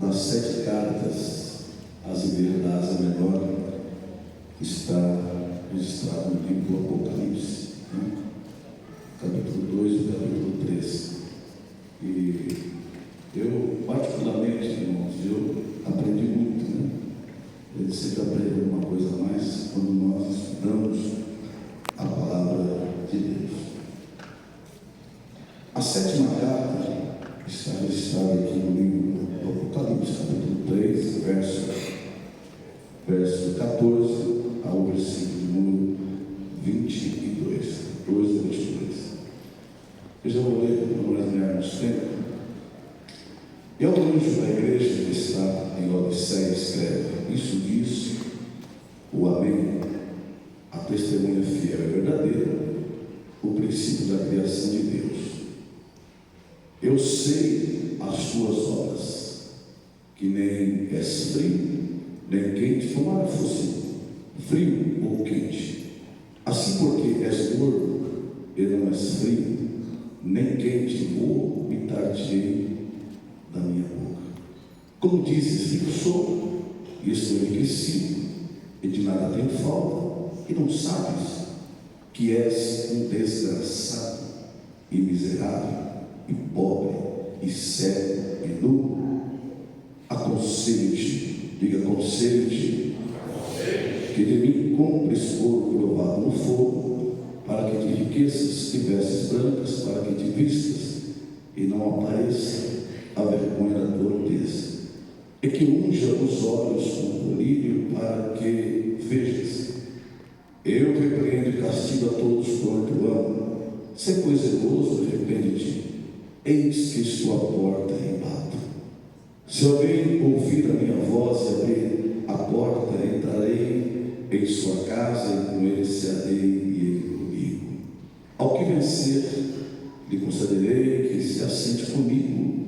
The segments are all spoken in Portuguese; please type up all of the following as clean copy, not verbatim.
das 7 cartas às igrejas da Ásia Menor está registrado no livro do Apocalipse, né? Capítulo 2 e capítulo 3. E eu, particularmente, irmãos, eu aprendi muito, né? Eu sempre aprendo alguma coisa a mais quando nós estudamos a palavra de Deus. A 7ª carta está registrada aqui no livro do Apocalipse, capítulo 3, verso 14 ao versículo número 22. 12 a 22. Eu já vou ler para nós ganharmos tempo. E ao anjo da igreja que está em Laodiceia escreve: isso diz o Amém, a testemunha fiel e verdadeira, o princípio da criação de Deus. Eu sei as tuas obras, que nem és frio, nem quente, tomara fosse frio ou quente. Assim, porque és gordo e não és frio, nem quente, vou vomitar-te da minha boca. Como dizes, rico sou, e estou enriquecido, e de nada tenho falta, e não sabes que és um desgraçado e miserável, e pobre, e cego, e nu. Aconselho-te, diga aconselho-te, que de mim compres ouro provado no fogo, para que te enriqueças, e vestes brancas, para que te vistas, e não apareça a vergonha da tua nudez, e que unja os olhos com colírio, para que vejas. Eu repreendo e castigo a todos quanto amo. Se pois zeloso, arrepende-te. Eis que estou à porta e bato. Se alguém ouvir a minha voz e abrir a porta, entrarei em sua casa e com ele cearei e ele comigo. Ao que vencer, lhe concederei que se assente comigo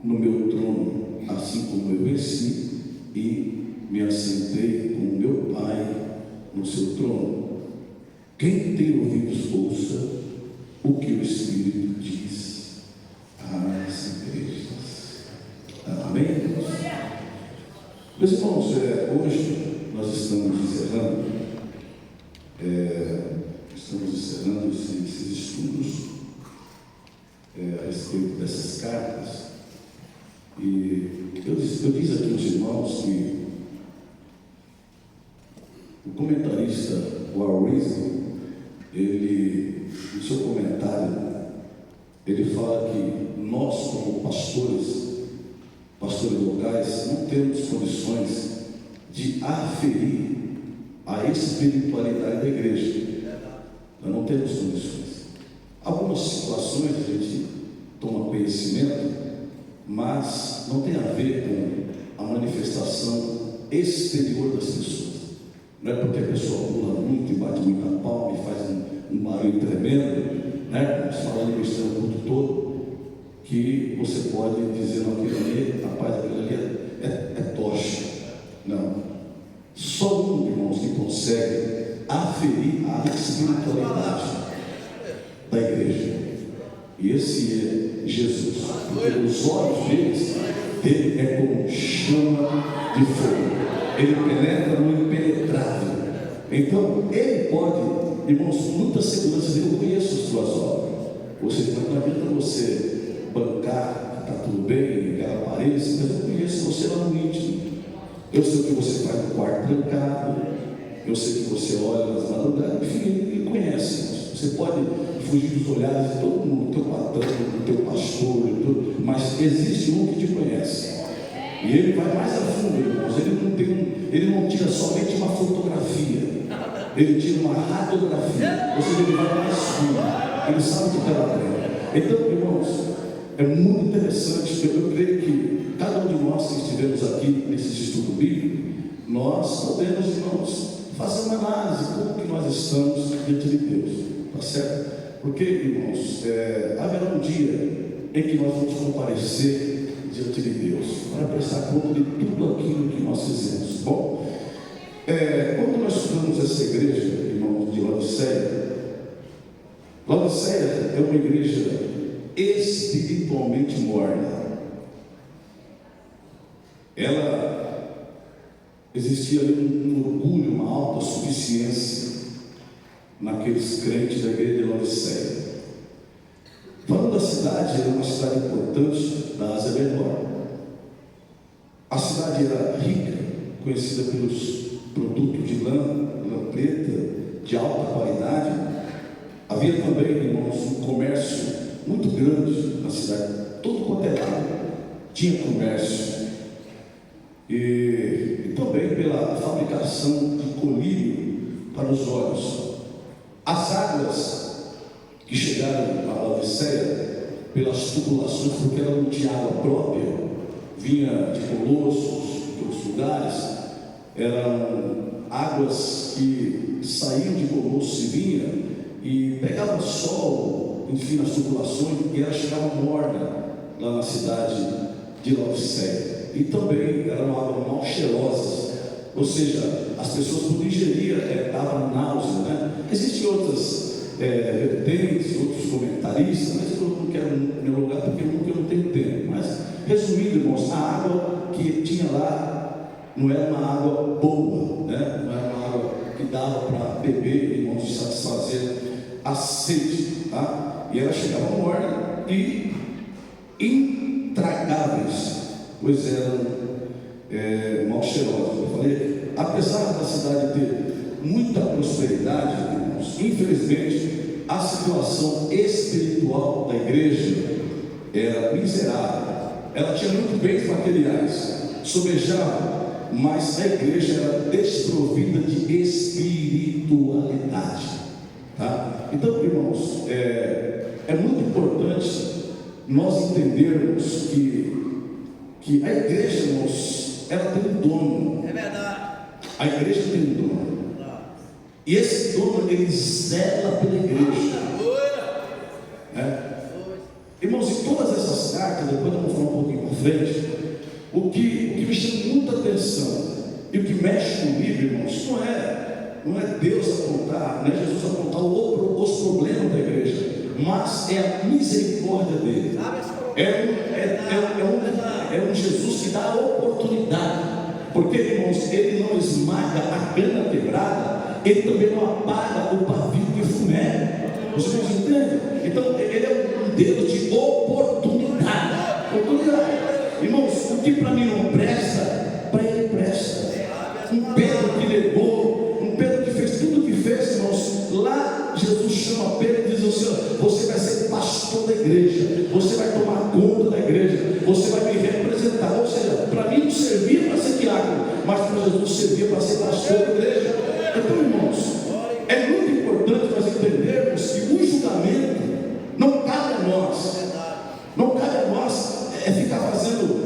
no meu trono, assim como eu venci e me assentei com o meu Pai no seu trono. Quem tem ouvidos, ouça o que o Espírito diz às igrejas. Amém? Meus irmãos, hoje nós estamos encerrando esses estudos a respeito dessas cartas. E eu disse aqui aos irmãos que o comentarista Warren, ele, no seu comentário, ele fala que nós, como pastores locais, não temos condições de aferir a espiritualidade da igreja. Nós não temos condições. Algumas situações a gente toma conhecimento, mas não tem a ver com a manifestação exterior das pessoas. Não é porque a pessoa pula muito e bate muita palma e faz um barulho tremendo, né? Falando cristão o culto todo, que você pode dizer, não, aquilo ali, rapaz, aquilo ali é tocha. Não. Só um, irmãos, que consegue aferir a espiritualidade da igreja. E esse é Jesus. Porque os olhos dele é como chama de fogo. Ele penetra no impenetrável. Então, ele pode, irmãos, com muita segurança, eu conheço as suas obras. Ou seja, não adianta você bancar, está tudo bem, aquela aparência, mas eu conheço você lá no íntimo. Eu sei o que você faz no quarto trancado, eu sei que você olha nas madrugadas, enfim, ele conhece. Você pode fugir dos olhares de todo mundo, do teu patrão, do teu pastor, mas existe um que te conhece. E ele vai mais a fundo, irmãos. Ele não tira somente uma fotografia, ele tira uma radiografia, ou seja, ele vai mais fundo, ele sabe o que está lá dentro. Então, irmãos, é muito interessante. Eu creio que cada um de nós que estivemos aqui nesse estudo bíblico, nós podemos, irmãos, fazer uma análise como que nós estamos diante de Deus, tá certo? Porque, irmãos, haverá um dia em que nós vamos comparecer diante de Deus para prestar conta de tudo aquilo que nós fizemos. Bom, quando nós estudamos essa igreja, irmãos, de Laodiceia, Laodiceia é uma igreja espiritualmente morna. existia ali um orgulho, uma autossuficiência naqueles crentes da igreja de Laodiceia. Falando da cidade, era uma cidade importante da Ásia Menor. A cidade era rica, conhecida pelos produtos de lã preta, de alta qualidade. Havia também, irmãos, um comércio muito grande na cidade. Todo quanto é lado tinha comércio. E também pela fabricação de colírio para os olhos. As águas que chegaram a Laodiceia pelas tubulações, porque ela não tinha água própria, vinha de Colossos, de outros lugares, eram águas que saíam de Colossos e vinham e pegavam sol, enfim, nas tubulações, e ela chegava morna lá na cidade de Laodiceia. E também era uma água mal cheirosa, ou seja, as pessoas por ingerir dava náusea, né? Existem outras vertentes, outros comentaristas, mas eu não quero me lugar porque eu não tenho tempo. Mas, resumindo, irmãos, a água que tinha lá não era uma água boa, né? Não era uma água que dava para beber, irmãos, e satisfazer a sede, tá? E ela chegava morna e intragáveis, pois eram mal cheirosas. Eu falei, apesar da cidade ter muita prosperidade, irmãos, infelizmente a situação espiritual da igreja era miserável. Ela tinha muito bens materiais, sobejava, mas a igreja era desprovida de espiritualidade, tá? Então, irmãos, é muito importante nós entendermos que a igreja, irmãos, ela tem um dono. É verdade. A igreja tem um dono. E esse dono, ele zela pela igreja. Irmãos, em todas essas cartas, depois eu vou falar um pouquinho para frente, o que me chama muita atenção e o que mexe comigo, irmãos, não é Deus apontar, não é Jesus apontar os problemas da igreja, mas é a misericórdia dele. É um Jesus que dá a oportunidade, porque, irmãos, ele não esmaga a cana quebrada, ele também não apaga o pavio que fumega. Vocês entendem? Então, ele é um Deus de oportunidade. Irmãos, o que para mim não presta, para ele presta. Um Pedro que negou, um Pedro que fez tudo o que fez, irmãos, lá Jesus chama Pedro e diz ao Senhor: você vai ser pastor da igreja, você vai tomar conta da igreja, você vai me representar. Ou seja, para mim não servia para ser diácono, mas para Jesus servia para ser pastor da igreja. Então, irmãos, é muito importante nós entendermos que o julgamento não cabe a nós. Não cabe a nós ficar fazendo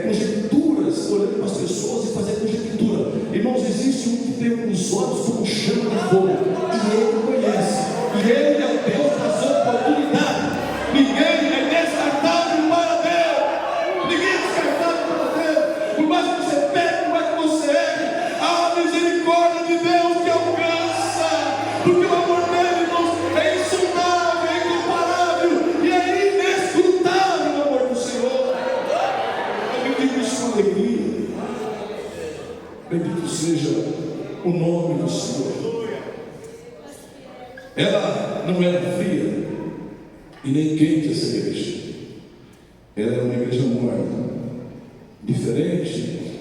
conjecturas, olhando para as pessoas e fazer conjectura. Irmãos, existe um que tem os olhos como chama de fogo, e ele conhece, e ele é o Deus das oportunidades. Ninguém é descartável para Deus. Ninguém é descartável para Deus. Por mais que você pegue, por mais que você erre, há a misericórdia de Deus que alcança, porque o amor dele, irmãos, é insudável, é incomparável e é inescrutável o amor do Senhor. Eu digo isso com alegria. Bendito seja o nome do Senhor. Ela não era fria e nem quente, essa igreja. Ela era uma igreja morna, diferente,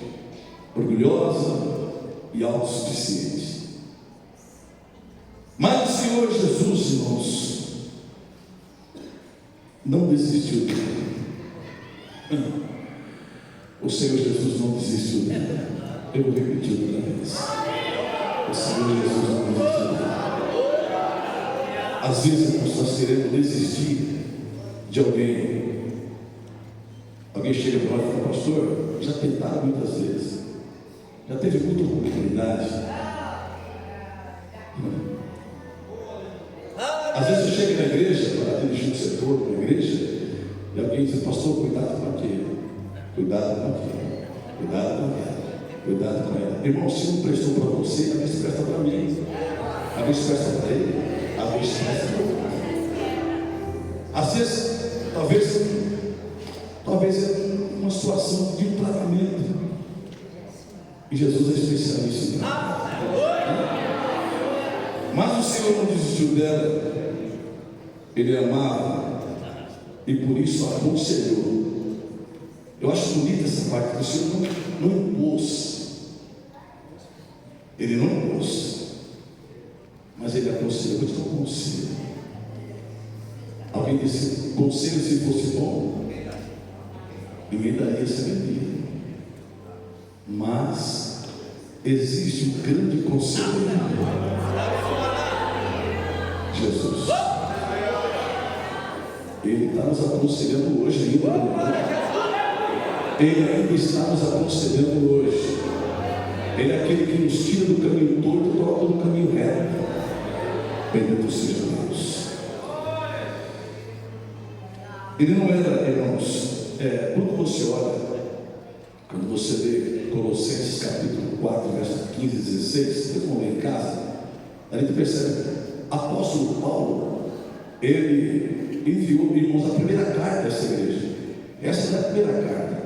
orgulhosa e autossuficiente. Mas o Senhor Jesus, irmãos, não desistiu dele. O Senhor Jesus não desistiu dele. Eu vou repetir outra vez. O Senhor Jesus não desistiu dele. Às vezes nós queremos desistir de alguém. Alguém chega para nós e fala: pastor, já tentaram muitas vezes, já teve muita oportunidade. Às vezes você chega na igreja para dirigir um setor na igreja e alguém diz: pastor, cuidado com aquele, cuidado com aquele, cuidado com aquele, cuidado com ela. Irmão, se não prestou para você, a vez presta para mim, a vez presta para ele, a vez presta para mim. Às vezes, talvez não uma situação de um tratamento. E Jesus é especialista em tratamento. Mas o Senhor não desistiu dela. Ele amava e por isso aconselhou. Eu acho bonita essa parte, que o Senhor não impôs. Ele não impôs, mas ele aconselhou. Vou te dar um conselho. Alguém disse: conselho, se fosse bom, ninguém daria essa bebida. Mas existe um grande conselheiro, Jesus. Ele está nos aconselhando hoje ainda. Ele ainda está nos aconselhando hoje. Ele é aquele que nos tira do caminho torto e coloca no caminho reto. Bendito seja Deus. Ele não era, irmãos, quando você olha, quando você lê Colossenses capítulo 4, verso 15 e 16, vocês vão ler em casa, a gente percebe, apóstolo Paulo, ele enviou, irmãos, a primeira carta a essa igreja. Essa é a primeira carta.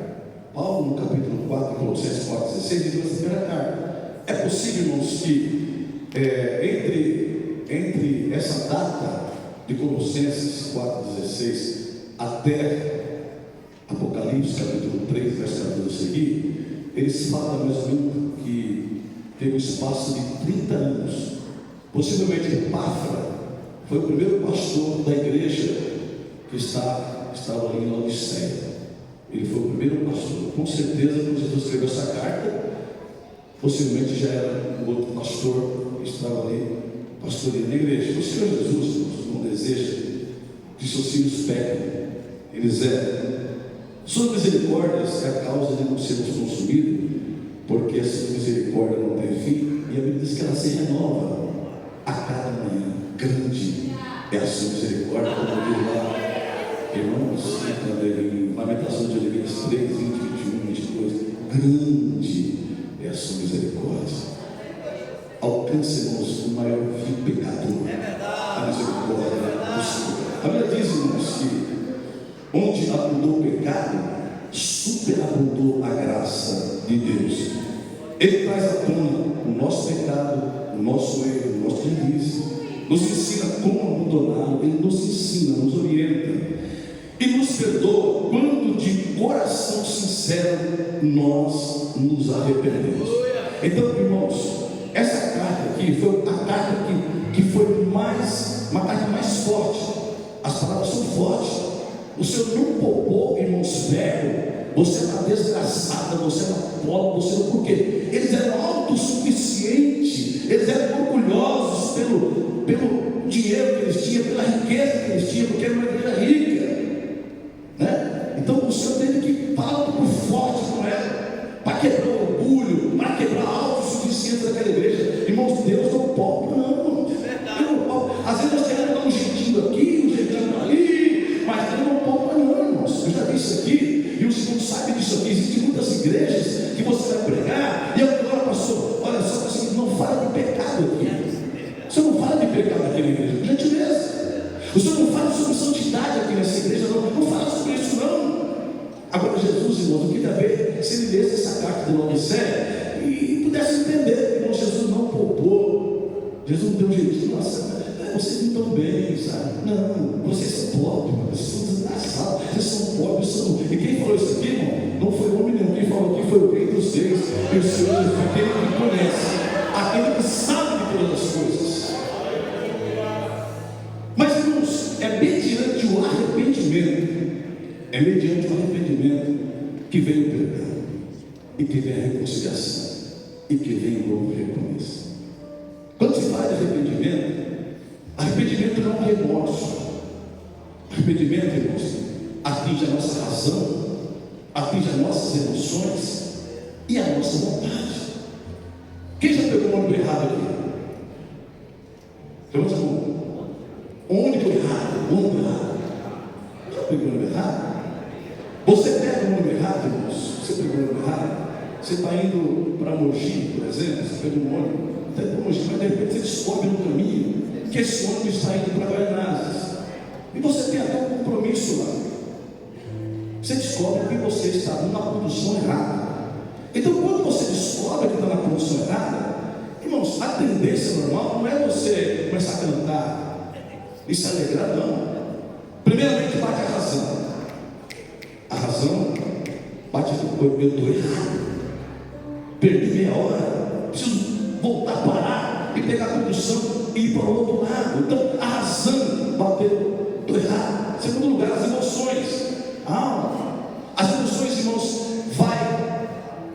Paulo, no capítulo 4, Colossenses 4, 16, enviou essa primeira carta. É possível, irmãos, que entre essa data de Colossenses 4, 16 até Apocalipse capítulo 3, verso 14 seguir, eles falam mais ou menos que teve um espaço de 30 anos. Possivelmente Epáfra foi o primeiro pastor da igreja que estava ali em Laodiceia. Ele foi o primeiro pastor. Com certeza, quando Jesus escreveu essa carta, possivelmente já era um outro pastor que estava ali pastoreando na igreja. O Senhor Jesus não deseja que seus filhos pequem. Eles suas misericórdias é a causa de não sermos consumidos, porque a sua misericórdia não tem fim, e a Bíblia diz que ela se renova a cada manhã. Grande é a sua misericórdia, como diz lá, irmãos, em Lamentações de Jeremias 3, 20, 21, 22. Grande é a sua misericórdia. Alcance-nos o maior vil pecador. A misericórdia do Senhor. A Bíblia diz, irmãos, que onde abundou o pecado, superabundou a graça de Deus. Ele traz à tona o nosso pecado, o nosso erro, o nosso deslize, nos ensina como abandoná-lo. Ele nos ensina, nos orienta e nos perdoa quando de coração sincero nós nos arrependemos. Então, irmãos, essa carta aqui foi a carta que foi uma carta mais forte. As palavras são fortes. O Senhor não poupou, irmãos, velho. Você é uma desgraçada, você é uma pobre, você não. Por quê? Eles eram autossuficientes, eles eram orgulhosos pelo dinheiro que eles tinham, pela riqueza que eles tinham, porque era uma igreja rica, né? Então o Senhor teve que falar um pouco forte com ela, para quebrar o orgulho, para quebrar a autossuficiência daquela igreja. Irmãos, Deus não poupa, não. Às vezes nós queremos dar um jeitinho aqui, um jeitinho ali, mas Deus não poupa, não, irmãos. Eu já disse aqui, e o Senhor sabe disso aqui. Existem muitas igrejas que você vai pregar, e agora, pastor, olha só, assim, não fala de pecado aqui. O Senhor não fala de pecado naquela igreja, por gentileza. O Senhor não fala sobre santidade aqui nessa igreja, não fala sobre isso, não. Agora, Jesus, irmãos, eu queria ver se ele lesse essa carta de Laodiceia e pudesse entender, irmão. Jesus não poupou, Jesus não deu um jeitinho, nossa, vocês não estão bem, sabe? Não, vocês são pobres, vocês são desgraçados, vocês são pobres, E quem falou isso aqui, irmão? Não foi homem nenhum, quem falou aqui foi o Rei dos Reis, e o Senhor, aquele que conhece, aquele que sabe de todas as coisas. Mas, irmãos, é mediante o arrependimento, que vem o perdão, e que vem a reconciliação, e que vem o novo recomeço. Quando se fala de arrependimento não é remorso. Arrependimento, irmãos, atinge a nossa razão, atinge as nossas emoções e a nossa vontade. Quem já pegou o ônibus errado aqui? Levanta a mão. Ônibus errado. Já pegou o ônibus errado? Você pega o ônibus errado, irmãos? Você pegou o ônibus errado? Você está indo para Mogi, por exemplo, você pega um ônibus, está indo para Mogi, mas de repente você descobre no caminho que esse ônibus está indo para Guaianazes. E você tem até um compromisso lá. Você descobre que você está numa posição errada, irmãos, a tendência normal não é você começar a cantar e se alegrar, não. Primeiramente bate a razão. A razão bate eu estou errado. Perdi meia hora, preciso voltar a parar e pegar a condução e ir para o outro lado. Então a razão bateu, estou errado. Segundo lugar, as emoções. As emoções, irmãos, vai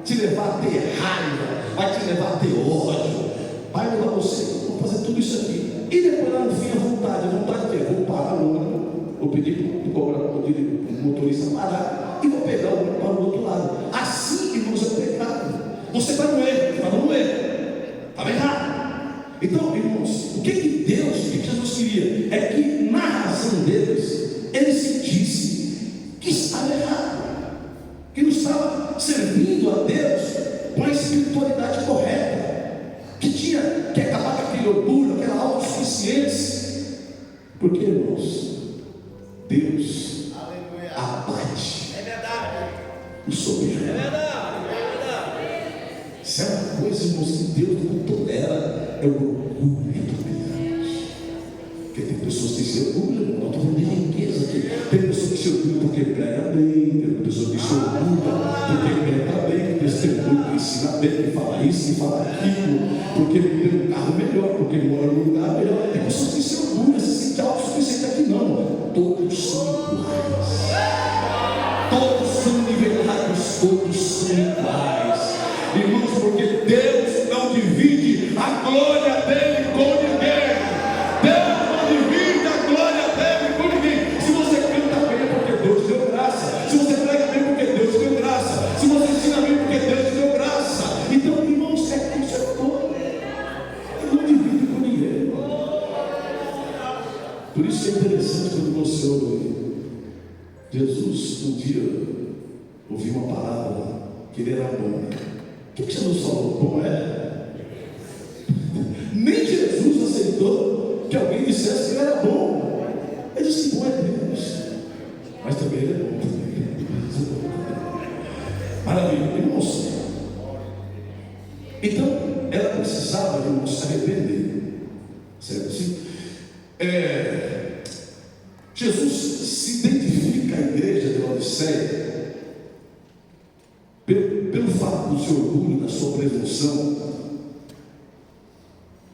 te levar a ter raiva, vai te levar a ter ódio, vai levar você a fazer tudo isso aqui. E depois lá no fim a vontade que vou parar o ônibus, vou pedir para o motorista parar e vou pegar o ônibus para o outro lado. Assim, irmãos, é pecado. Você está no erro, estava no erro, estava errado. Então, irmãos, o que Deus, o que Jesus queria é que na razão deles, ele sentisse que estava errado, que não estava servindo a Deus com a espiritualidade correta, que tinha que acabar com aquele orgulho, aquela autossuficiência. Porque, irmãos, Deus abate o soberbo. Se é uma coisa, irmãos, que Deus não tolera, é o orgulho dominante. Porque tem pessoas que se orgulham, não estou falando de riqueza aqui. Tem pessoas que se orgulham porque prega bem, tem pessoas que se orgulham porque prega bem, testemunha, ensina bem, que fala isso, que fala aquilo, porque tem um carro melhor, porque mora num lugar melhor. Tem pessoas que se orgulham, se sentem autossuficiente aqui, não. Todos são iguais. Todos são nivelados, todos são iguais. Irmãos, porque Deus não divide a glória dele com ninguém. Deus não divide a glória dele com ninguém. Se você canta bem é porque Deus te deu graça. Se você prega bem é porque Deus te deu graça. Se você ensina bem é porque Deus te deu graça. Então, irmãos, é que isso é todo. Ele não divide com ninguém. Por isso que é interessante quando você ouve Jesus um dia ouviu uma palavra que ele era bom. O que Jesus falou? Bom é? Nem Jesus aceitou que alguém dissesse que ele era bom. Ele disse que bom é Deus, mas também ele é bom. Maravilha, irmãos. Então, ela precisava, irmãos, se arrepender. Certo? Assim? Jesus se identifica à igreja de Laodiceia pelo fato do seu orgulho, da sua presunção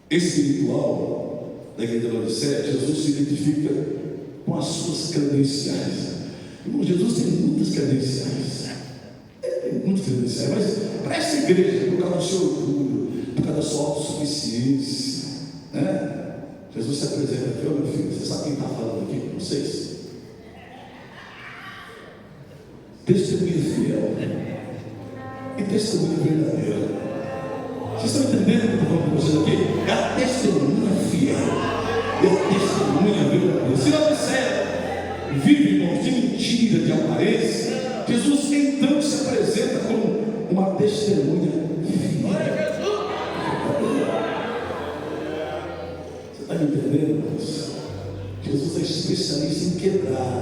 espiritual da igreja de Laodiceia. Jesus se identifica com as suas credenciais. Irmão, Jesus tem muitas credenciais. Mas para essa igreja, por causa do seu orgulho, por causa da sua autossuficiência, né? Jesus se apresenta aqui, meu filho, você sabe quem está falando aqui com vocês? Testemunha fiel e testemunha verdadeira. Vocês estão entendendo o que eu estou falando com vocês aqui? É a testemunha fiel e a testemunha verdadeira. Se Laodiceia vive, irmãos, de mentira, de aparência, Jesus então se apresenta como uma testemunha fiel. Você está me entendendo, irmãos? Jesus é especialista em quebrar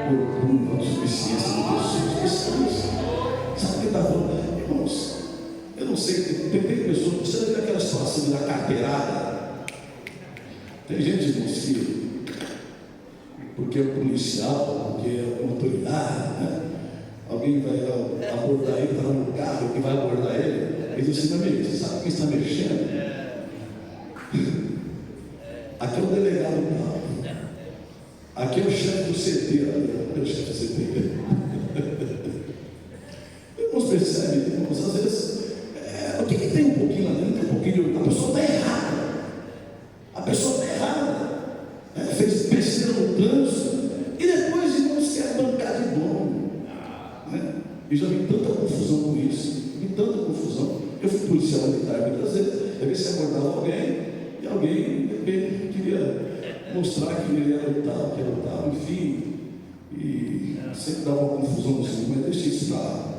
o orgulho, a autossuficiência de pessoas. Especialista. Sabe o que está falando? Irmãos, eu não sei, tem pessoas, você lembra aquela situação de dar carteirada? Tem gente, irmãos, que porque é um policial, porque é uma autoridade, né? Alguém vai abordar ele, está no carro, que vai abordar ele, ele diz assim: meu amigo, você sabe quem está mexendo? Aqui é o delegado do carro, aqui é o chefe do CT, é o chefe do CT. Irmãos, percebem, irmãos, às vezes, o que tem um pouquinho lá dentro, tem um pouquinho, a pessoa está errada, fez besteira no trânsito, e depois, irmãos, quer bancar de dono, né? E já vi tanta confusão com isso, eu fui policial militar muitas vezes, às vezes você abordava alguém, e alguém queria mostrar que ele era o tal, enfim, e sempre dava uma confusão no segundo, mas deixa isso para lá.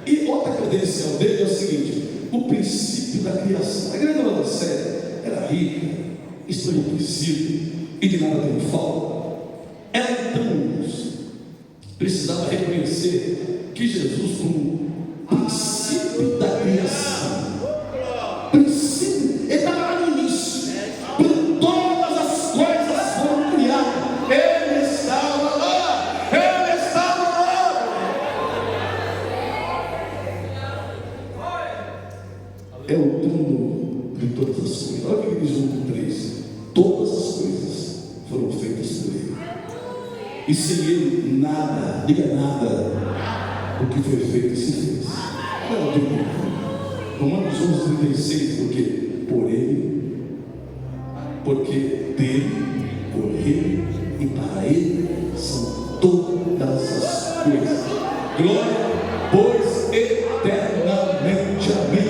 E outra credencial dele é o seguinte: o princípio da criação. A igreja da Laodiceia era rica, esclarecida e de nada tem falta. Ela então precisava reconhecer que Jesus, como princípio da criação, é o dono de todas as coisas. Olha o que diz João 3. Todas as coisas foram feitas por Ele. E sem Ele, nada, diga nada, o que foi feito se fez. Olha o que diz Romanos 11:36, porque por Ele, porque dele, por Ele e para Ele são todas as coisas. Glória, pois eternamente, amém.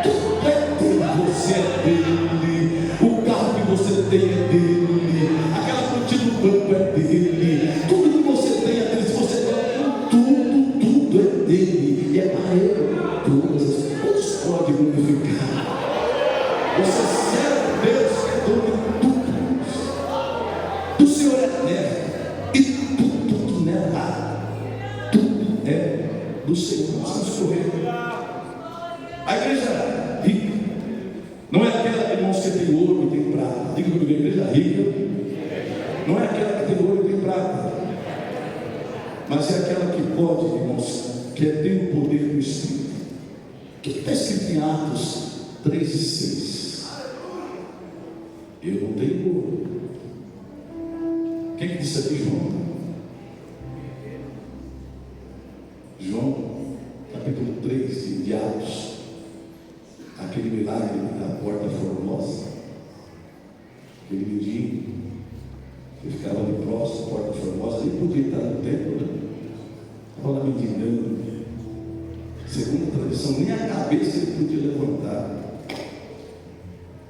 Tudo é dele, você é dele, o carro que você tem é dele, aquela cortina no banco é dele, tudo que você tem é dele. Se você tem tudo é dele, e é para ele. Todos podem glorificar. Você serve a Deus que é dono de tudo. Do Senhor é terra e tudo nela. Tudo é do Senhor. Vamos correr. A igreja rica não é aquela, irmãos, que tem ouro e tem prata. Diga comigo, a igreja rica não é aquela que tem ouro e tem prata, mas é aquela que pode, irmãos, que tem o poder do Espírito. O que está escrito em Atos 3:6? Eu não tenho ouro. Quem que disse aqui, João? João, capítulo 3 de Atos. Aquele milagre da porta formosa. Aquele menino que ficava ali próximo, porta formosa, ele podia estar no templo, né? Estava lá mendigando. Segundo a tradição, nem a cabeça ele podia levantar.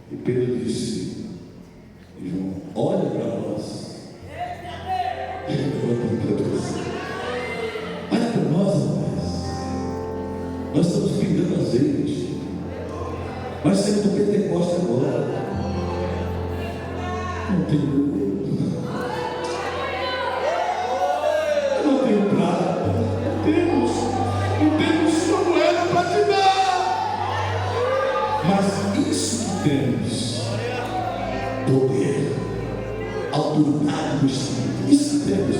E Pedro disse: João, olha para nós. Olha para nós, rapaz. Nós estamos pingando azeite. Nós saímos do Pentecoste agora. Não tenho ouro. Eu não tenho prata. Não temos uma moeda para te dar. Mas isso que temos: poder, autoridade do Espírito. Isso que temos.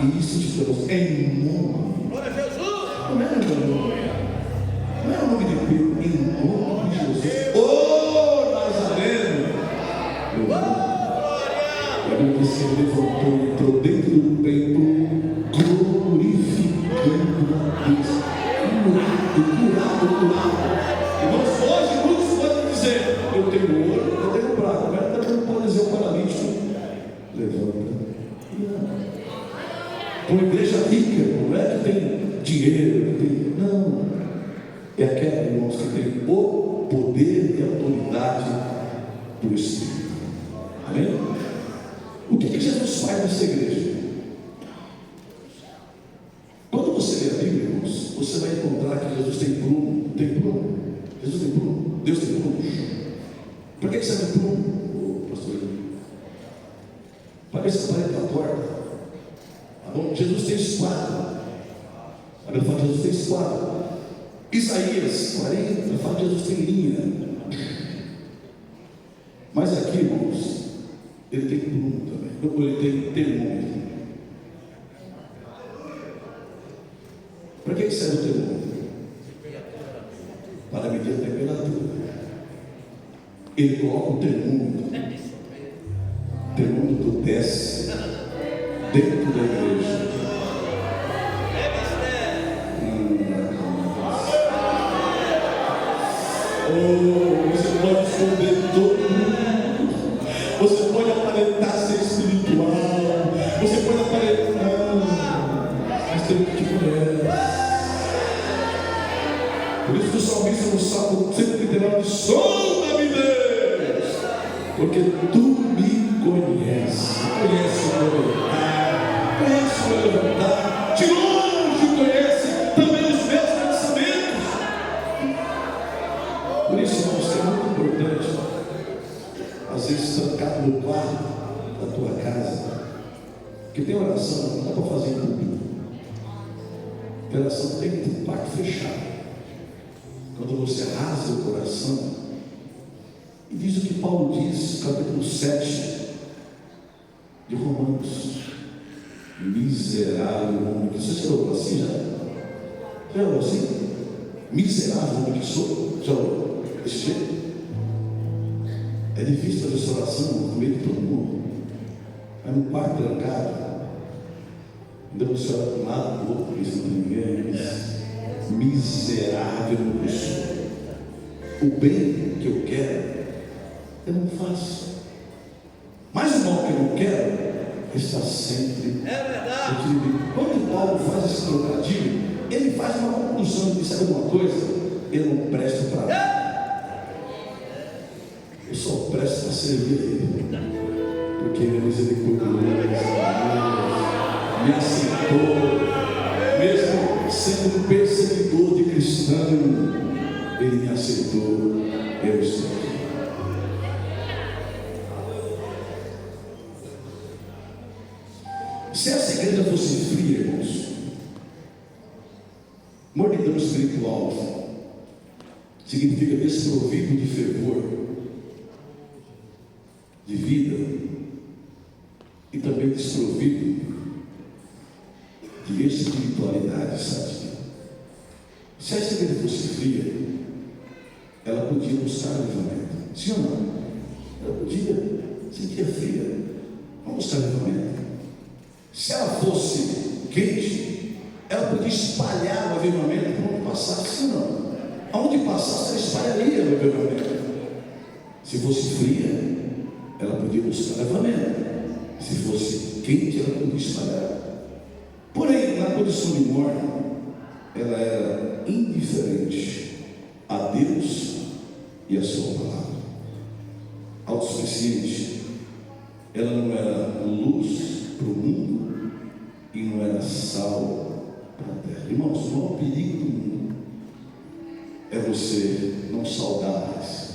E isso que temos em nome. Glória a Jesus. Não é o nome de Pedro, em nome de Jesus. Oh, Nazareno! A Bíblia diz que ele levantou e entrou dentro do templo, glorificando a Deus. Curado. Irmãos, hoje muitos podem dizer: eu tenho ouro, eu tenho prata. Mas também pode dizer o paralítico: levanta. Uma igreja rica não é que tem dinheiro, não. É aquela, irmãos, que tem o poder e a autoridade do Espírito. Amém? O que Jesus faz nessa igreja? Quando você lê a Bíblia, irmãos, você vai encontrar que Jesus tem prumo. Tem prumo? Jesus tem prumo? Deus tem prumo? Por que serve prumo, pastor? Para ver se aparece a porta. Jesus tem espada. A Bíblia fala que Jesus tem espada. Isaías 40 fala que Jesus tem linha. Mas aqui, irmãos, ele tem prumo também. Ele tem termômetro. Para que serve o termômetro? Para medir a temperatura. Ele coloca o termômetro. O termômetro desce dentro da igreja. Você pode esconder todo mundo. Você pode aparentar ser espiritual. Você pode aparentar. Mas tem que te conhece. Por isso que o salmista no Salmo 139 diz: sonda-me, Deus, porque tu me conheces. Conhece o meu levantar. Conhece o meu levantar. De longe conhece também os meus pensamentos. Por isso, irmãos, é muito importante, às vezes, trancado no quarto da tua casa, que tem oração, não dá para fazer em público. A oração tem que ter um quarto fechado. Quando você rasga o coração, e diz o que Paulo diz, capítulo 7 de Romanos: miserável homem que sou. Você já orou assim já? Já orou assim? Miserável homem que sou? Já orou? desse jeito. É difícil fazer essa oração no meio de todo mundo. É num quarto trancado. Então você olha para um lado, para o outro, porque não tem ninguém. Miserável eu sou. O bem que eu quero, eu não faço. Mas o mal que eu não quero está sempre. É verdade. Quando Paulo faz esse trocadilho, ele faz uma conclusão de sabe alguma coisa? Eu não presto para nada. Eu só presto para servir a Ele. Porque Ele é misericordioso, me aceitou, mesmo sendo um perseguidor de cristão, Ele me aceitou. Eu estou aqui. Se essa igreja fosse fria, irmãos, mornidão espiritual significa desprovido de fervor, de vida, e também desprovido de espiritualidade, sabe? Se essa igreja fosse fria, ela podia buscar avivamento. Sim ou não? Ela podia sentir fria. Vamos buscar avivamento. Se ela fosse quente, ela podia espalhar o avivamento por onde passasse. Sim ou não? Aonde passasse, ela espalharia o avivamento. Se fosse fria, ela podia buscar avivamento. Se fosse quente, ela podia espalhar. Porém, na condição de morna, ela era indiferente a Deus e a sua palavra. Autossuficiente. Ela não era luz para o mundo e não era sal para a terra. Irmãos, o maior perigo do mundo é você não saudar mais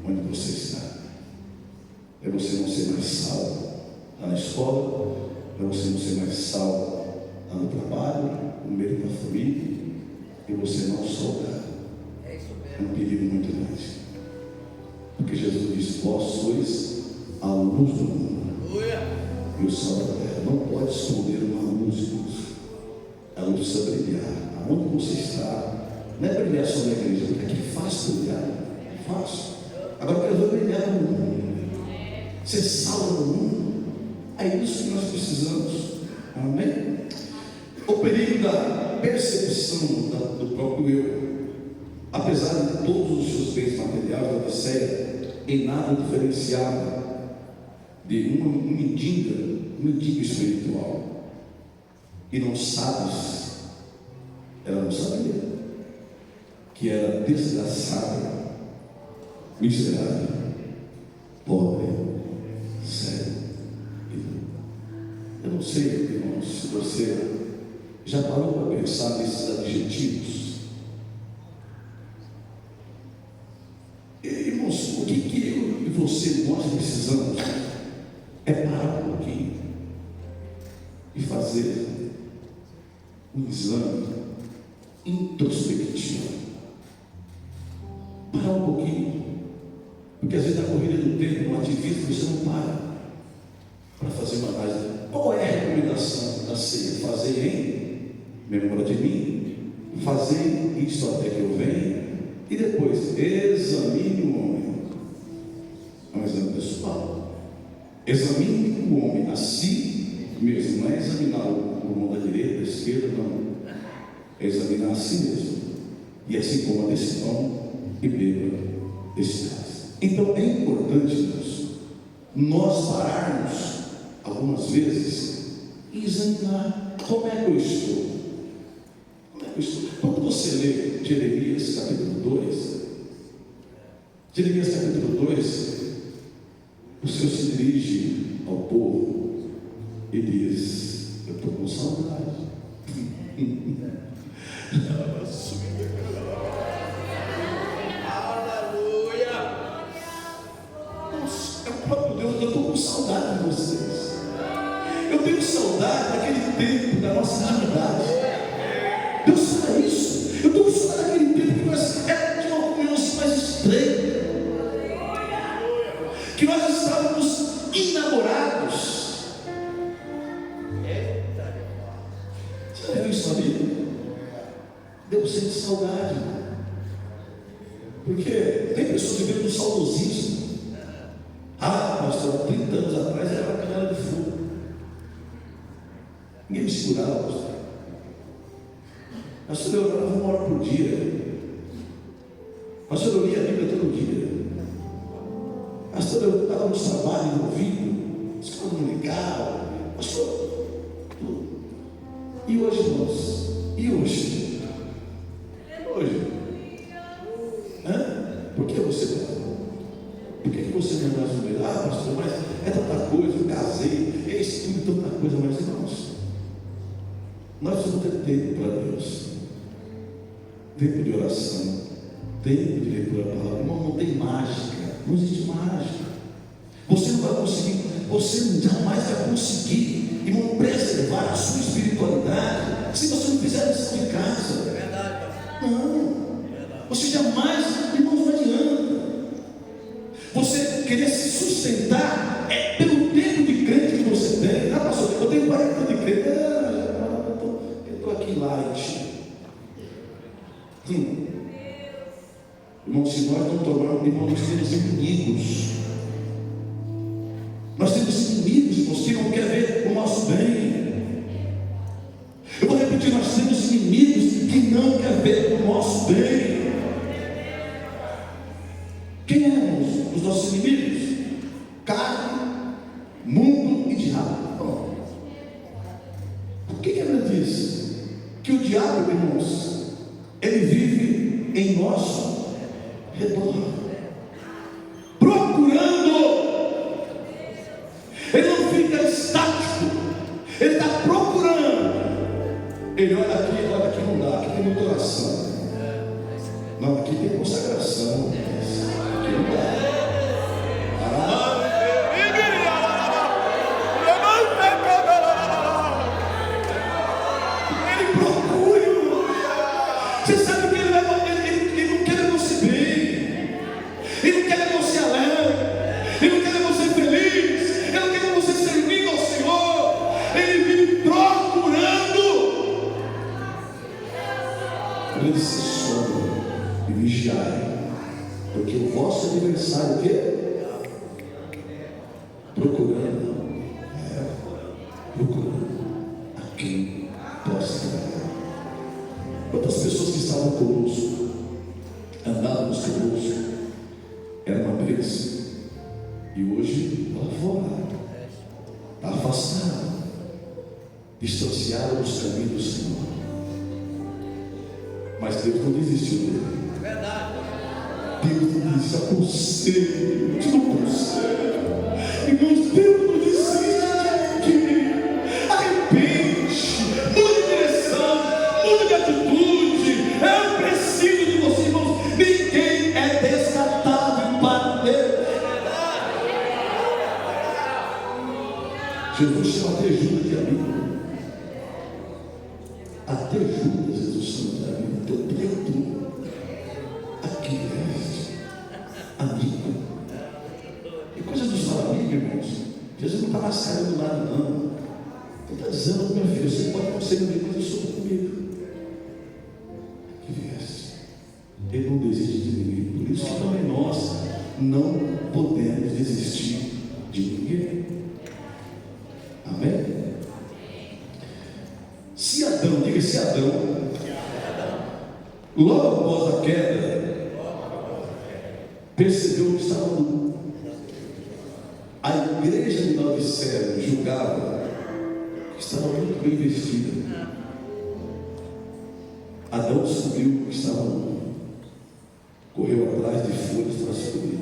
onde você está. É você não ser mais sal lá na escola, é você não ser mais sal lá no trabalho, no meio da família, e você não saudar. É um perigo muito grande. Porque Jesus disse: vós sois a luz do mundo e o sal da terra. Não pode esconder uma luz, irmãos. A luz precisa brilhar. Aonde você está, não é brilhar só na igreja, porque aqui faz brilhar. É fácil. Agora eu quero ver brilhar no mundo. Ser sal no mundo. É isso que nós precisamos. Amém? O perigo da percepção do próprio eu, apesar de todos os seus bens materiais da Odisseia, em nada diferenciava de um mendigo espiritual. E não sabes, ela não sabia que era desgraçada, miserável, pobre, sério. Eu não sei, irmãos, se você já parou para pensar nesses adjetivos? Irmãos, o que eu e você, nós precisamos é parar um pouquinho e fazer um exame introspectivo. Parar um pouquinho, porque às vezes na corrida do tempo, no ativismo, você não para fazer uma análise. Qual é a recomendação da ceia? Fazer em memória de mim, fazer isso até que eu venha, e depois examine o homem. É um exame pessoal. Examine o homem a si mesmo. Não é examinar o mão da direita, da esquerda, não. É examinar a si mesmo. E assim como a desse pão e beba desse cálice. Então é importante, nós pararmos algumas vezes e examinar como é que eu estou. Quando você lê Jeremias capítulo 2, Jeremias capítulo 2, o Senhor se dirige ao povo e diz: eu estou com saudade. Aleluia! É o próprio Deus, eu estou com saudade de vocês. Eu tenho saudade daquele tempo da nossa intimidade. Deus fala isso. Eu estou com saudade daquele tempo que nós éramos de uma comunhão mais estreita, que nós estávamos enamorados. Você já viu isso na Bíblia? Deus sente saudade, Porque tem pessoas que vivem no saudosismo. Ah, pastor, 30 anos atrás era uma panela de fogo. Ninguém me segurava, pastor. Pastor, eu orava 1 hora por dia. Pastor, eu lia a Bíblia todo dia. Pastor, eu estava no trabalho envolvido. Os caras não ligavam. Pastor, e hoje, irmãos? E hoje? Hoje? Por que você não? Por que você não é mais um melhor? Ah, pastor, mas é tanta coisa, eu casei, é isso, tudo, tanta coisa, mas irmãos, nós precisamos ter tempo para Deus, tempo de oração, tempo de leitura da palavra. Irmão, não tem mágica, não existe mágica. Você não vai conseguir, você jamais vai conseguir, irmão, preservar a sua espiritualidade se você não fizer a lição de casa. É verdade. Não. Você jamais, irmãos, não adianta. Você querer se sustentar é pelo tempo de crente que você tem. Ah, pastor, eu tenho 40 anos de crente. Eu estou aqui light. Irmão, se nós não tomarmos, irmão, nós temos inimigos. Nós temos inimigos, irmãos, que não querem ver o nosso bem. Eu vou repetir, nós temos inimigos que não querem ver o nosso bem. Quem é os nossos inimigos? Carne, mundo e diabo. Por que a Bíblia diz que o diabo, irmãos, ele vive em nosso redor, procurando? Ele não fica estático, ele está procurando. Ele olha aqui não dá, aqui tem muita oração. Não, aqui tem consagração. Aqui não dá. Ele procura. Você sabe que ele não quer você bem. Ele não quer você alegre. Ele não quer você feliz. Ele não quer você servindo ao Senhor. Ele vive procurando. Ele se sombra e vigiai, porque o vosso adversário, o quê? Procurando a quem possa trabalhar. Quantas pessoas que estavam conosco, andávamos conosco, era uma bênção, e hoje lá fora, está afastado, distanciado dos caminhos do Senhor. Mas Deus não desistiu dele. É verdade. Deus não desiste. Aconselho. Deus não aconselha. Irmãos, Deus não desiste de ninguém. Arrepende. Mude de direção. Mude de atitude. Eu preciso de você, irmãos. Ninguém é descartável para Deus. Jesus chama até Judas de amigo. Até Judas, Jesus chama de amigo. Teu preto, aqui é amigo. E coisa dos fala amigo, irmãos. Jesus não está mascarando do lado, não. Ele está dizendo, meu filho, você pode não ser amigo, mas eu sou comigo. Que viesse. Ele não desiste de ninguém. Por isso que também nós não podemos desistir de ninguém. Amém? Se Adão, diga se Adão, logo após a queda, percebeu que estava nu. A igreja de Laodiceia julgava que estava muito bem vestida. Adão descobriu que estava nu, correu atrás de folhas para se cobrir.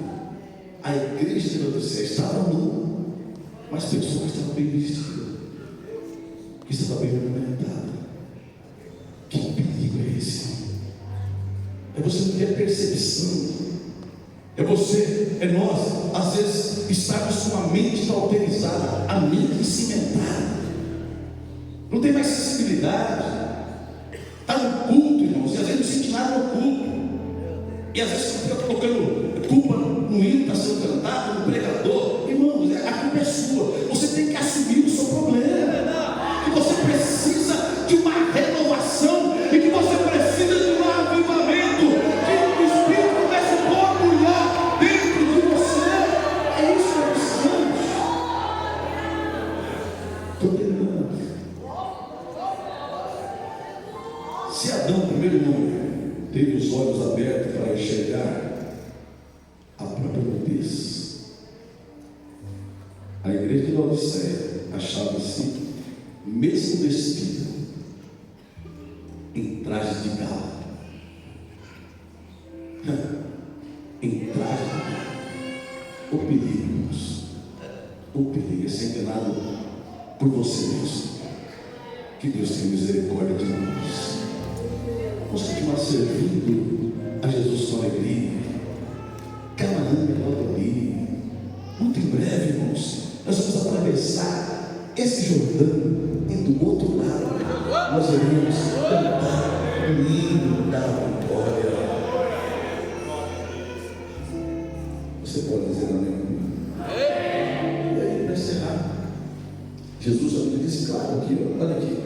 A igreja de Laodiceia estava nu, mas pensou que estava bem vestida, que estava bem alimentada. Que perigo é esse? É você não ter percepção. É você, é nós, às vezes estarmos com a mente cauterizada, a mente cimentada, não tem mais sensibilidade. Está no culto, irmãos, e às vezes não sente nada no culto, e às vezes você fica colocando culpa no hino que está sendo cantado, no pregador. Irmãos, a culpa é sua. Você tem que assumir o seu problema, que você precisa de uma renovação, e que você precisa de um avivamento, que o Espírito comece a primeiro homem teve os olhos abertos para enxergar a própria nudez. A igreja de Laodiceia achava-se, mesmo vestida, em traje de gala. Em traje de gala. O perigo, irmãos. O perigo é ser enganado por você mesmo. Que Deus tenha misericórdia de nós. Vamos continuar servindo a Jesus com alegria. Canaã é logo ali. Muito em breve, irmãos, nós vamos atravessar esse Jordão e do outro lado nós iremos cantar o hino da vitória. Você pode dizer amém? E aí, para encerrar, Jesus disse claro aqui, olha aqui,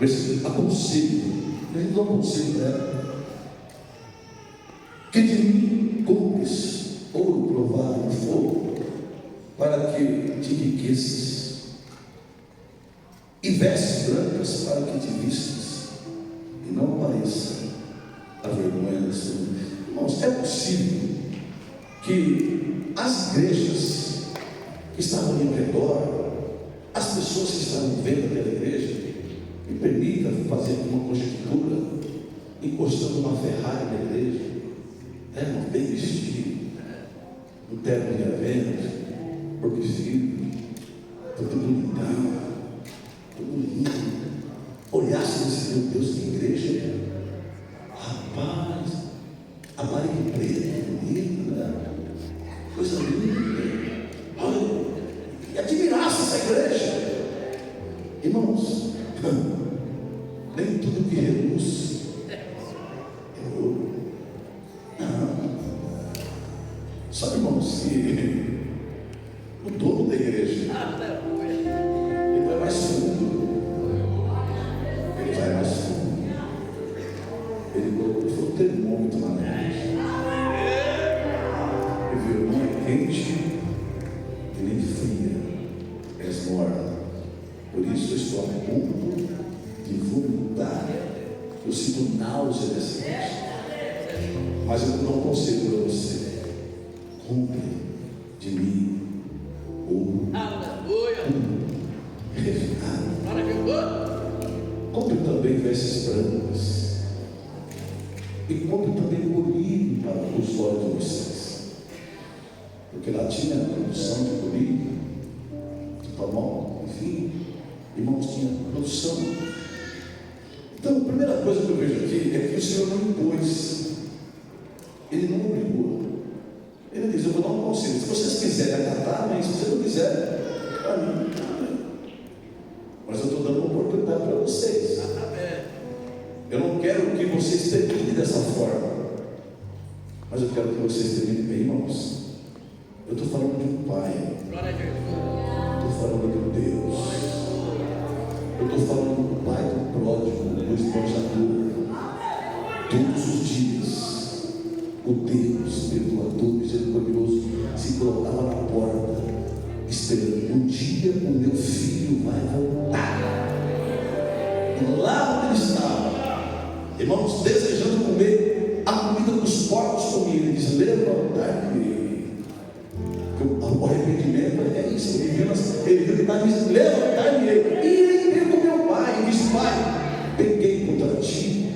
versículo, aconselho. Ele não aconselho, né? Que de mim compres ouro provado no fogo, para que te enriqueças, e vestes brancas para que te vistas, e não apareça a vergonha do Senhor. Irmãos, é possível que as igrejas que estavam ali ao redor, as pessoas que estavam vendo aquela igreja, me permita fazer uma conjectura, encostando uma Ferrari na igreja, irmão, bem vestido, um terno de evento, progressivo, tudo bonitão, tudo lindo, olhasse e disse, meu Deus, que igreja, rapaz, a barriga preta, bonita, né? Coisa linda, olha, e admirasse essa igreja, irmãos. Nem tudo que reluz é ouro. Não. Sabe, irmãos, que o dono da igreja, ele vai mais fundo. Ele vai mais fundo. Ele colocou o termômetro na igreja. Ele viu, não é quente e nem fria, és morna. Por isso eu estou a ponto de vomitar. Eu sinto náusea dessa igreja. Mas eu não aconselho para você. Compre de mim ouro refinado. Compre também vestes brancas. E compre também colírio para os olhos de vocês. Porque lá tinha produção de colírio, de palmol, enfim. Irmãos, tinha produção. Então, a primeira coisa que eu vejo aqui é que o Senhor não impôs, Ele não obrigou. Ele diz, eu vou dar um conselho, se vocês quiserem acatar, amém. Se vocês não quiserem, para mim, mas eu estou dando uma oportunidade para vocês. Eu não quero que vocês terminem dessa forma, mas eu quero que vocês terminem bem, irmãos. Eu estou falando de um Pai, estou falando de um Deus. Eu estou falando do Pai do pródigo, do esbanjador. Todos os dias, o Deus perdoador, misericordioso, se colocava na porta, esperando. Um dia o meu filho vai voltar. E lá onde ele estava, irmãos, desejando comer a comida que os porcos comiam, ele diz, levantar-me. O arrependimento é isso. Ele viu que estava dizendo, levantar-me. E ele veio com meu pai e disse, pai, peguei contra ti,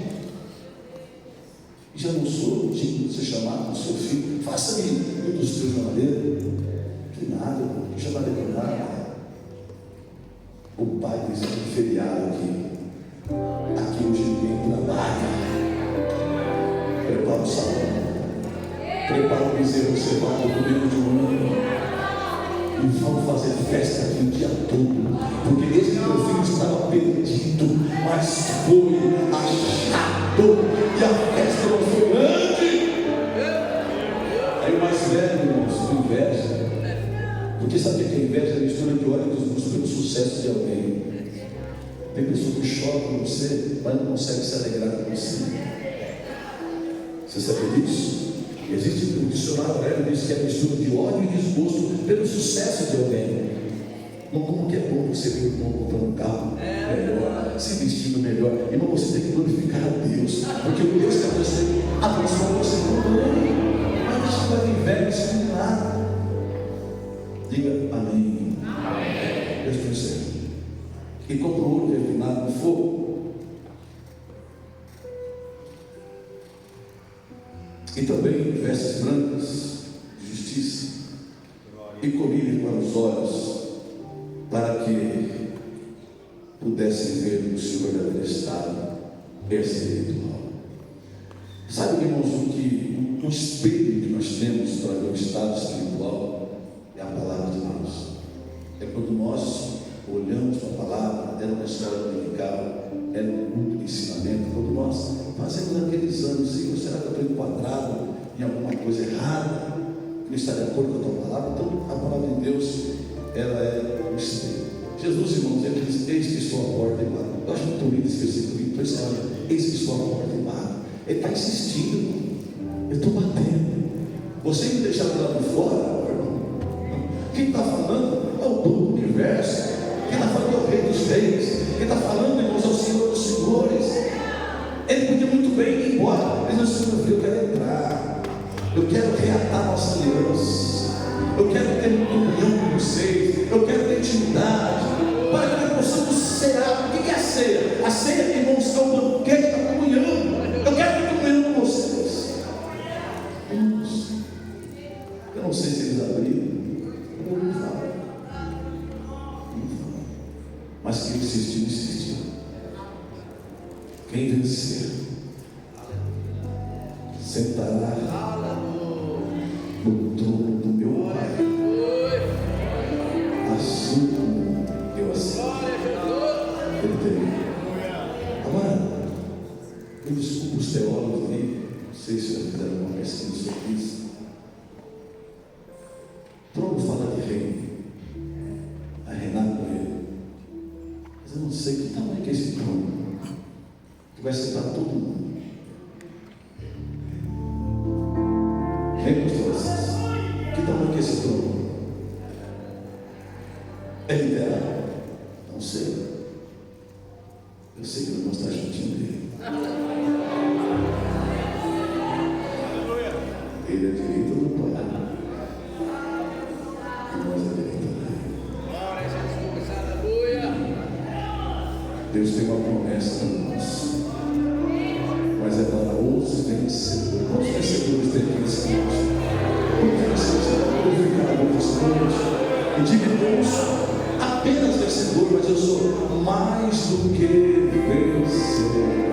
e já não sou digno de ser chamado como seu filho, faça-me um dos teus namorados. Que nada, que já vai levantar. O pai disse, feriado aqui hoje ninguém trabalha. Prepara o salão, prepara o bezerro cevado do meio de um ano, e vamos fazer festa aqui o dia todo, porque esse meu filho estava perdido, mas foi achado, e a festa não foi grande. Aí o mais velho, irmãos, com inveja, porque sabe que a inveja é a mistura de ódio e desgosto pelo sucesso de alguém. Tem pessoa que chora com você, mas não consegue se alegrar com você. Você sabe disso? Existe um dicionário grego que diz que é a mistura de ódio e desgosto pelo sucesso de alguém. Como que é bom você ver o irmão comprando um carro melhor, se vestindo melhor. Irmão, você tem que glorificar a Deus, porque o Deus que abençoou você também. Mas deixa para vir velho sem nada. Diga amém. Deus te serve. E compra o ouro refinado no fogo. E também vestes brancas de justiça e colírio para os olhos, para que pudessem ver o seu verdadeiro estado espiritual. Sabe, irmãos, o espelho que nós temos para ver o estado espiritual é a palavra de Deus. É quando nós olhamos para a palavra, é na escola dominical, é no culto de ensinamento, quando nós fazemos aquele exame, Senhor, será que eu estou enquadrado em alguma coisa errada, que não está de acordo com a tua palavra? Então, a palavra de Deus, ela é o espelho. Jesus, irmãos, ele diz: eis que estou à porta e bato. Eu acho muito lindo esse versículo, então esse cara, eis que estou à porta e bato. Ele está insistindo, irmão. Eu estou batendo. Você me deixar do lado de fora, irmão? Quem está falando é o dono do universo. Quem está falando é o Rei dos Reis. Quem está falando, irmãos, é o Senhor dos Senhores. Ele podia muito bem ir embora, mas Senhor, eu quero entrar. Eu quero reatar nossa aliança. Eu quero ter comunhão com vocês. Eu quero ter intimidade, para que nós possamos cear. O que é a ceia? A ceia, irmãos, é o banquete da comunhão. Eu quero ter comunhão com vocês. Irmãos, eu não sei se eles abriram. Eu não falo. Mas quem insistiu, insistiu. Quem vencer sentará no trono do meu Pai, assim como eu aceito. Ele tem. Agora, eu desculpo os teólogos ali, não sei se já fizeram uma pesquisa sobre isso. Trono fala de reino, a reinar com ele. Mas eu não sei que tamanho que é esse trono, que vai sentar todo mundo. Que tamanho que é esse trono? É literal? Não sei. Eu sei que eu vou estar juntinho dele. Ele é direito do Pai. E nós é direito dele. Deus tem uma promessa para nós, mas é para os vencedores. Quantos vencedores tem aqui nesse mundo? E diga, eu sou apenas vencedor, mas eu sou mais do que vencedor.